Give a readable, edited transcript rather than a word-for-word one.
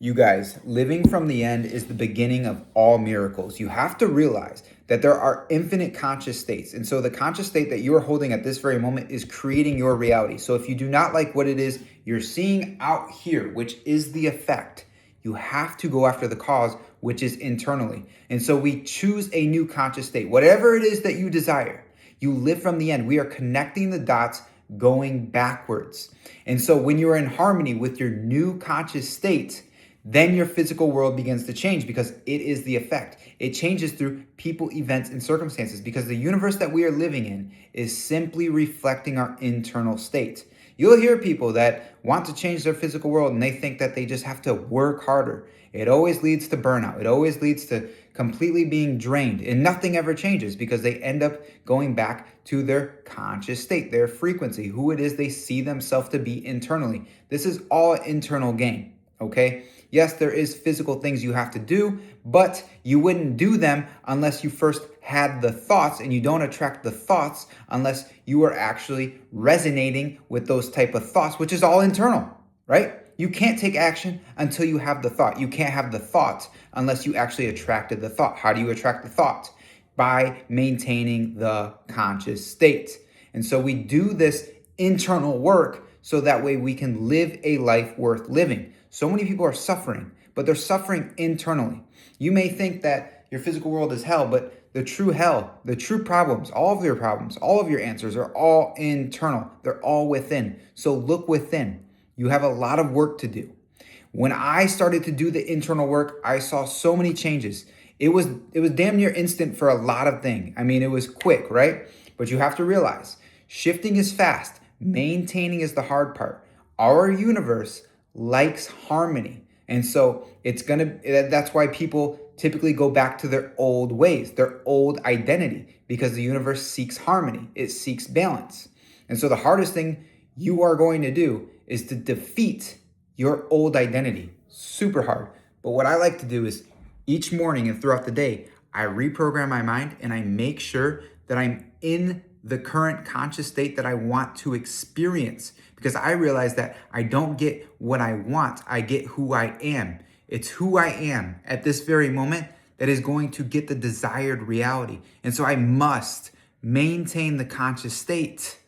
You guys, living from the end is the beginning of all miracles. You have to realize that there are infinite conscious states. And so the conscious state that you are holding at this very moment is creating your reality. So if you do not like what it is you're seeing out here, which is the effect, you have to go after the cause, which is internally. And so we choose a new conscious state. Whatever it is that you desire, you live from the end. We are connecting the dots going backwards. And so when you're in harmony with your new conscious state, then your physical world begins to change because it is the effect. It changes through people, events, and circumstances because the universe that we are living in is simply reflecting our internal state. You'll hear people that want to change their physical world and they think that they just have to work harder. It always leads to burnout. It always leads to completely being drained, and nothing ever changes because they end up going back to their conscious state, their frequency, who it is they see themselves to be internally. This is all internal game, okay? Yes, there is physical things you have to do, but you wouldn't do them unless you first had the thoughts, and you don't attract the thoughts unless you are actually resonating with those type of thoughts, which is all internal, right? You can't take action until you have the thought. You can't have the thought unless you actually attracted the thought. How do you attract the thought? By maintaining the conscious state. And so we do this internal work so that way we can live a life worth living. So many people are suffering, but they're suffering internally. You may think that your physical world is hell, but the true hell, the true problems, all of your answers are all internal. They're all within. So look within. You have a lot of work to do. When I started to do the internal work, I saw so many changes. It was damn near instant for a lot of things. I mean, it was quick, right? But you have to realize shifting is fast. Maintaining is the hard part. Our universe likes harmony. And so that's why people typically go back to their old ways, their old identity, because the universe seeks harmony. It seeks balance. And so the hardest thing you are going to do is to defeat your old identity. Super hard. But what I like to do is each morning and throughout the day, I reprogram my mind and I make sure that I'm in the current conscious state that I want to experience, because I realize that I don't get what I want, I get who I am. It's who I am at this very moment that is going to get the desired reality. And so I must maintain the conscious state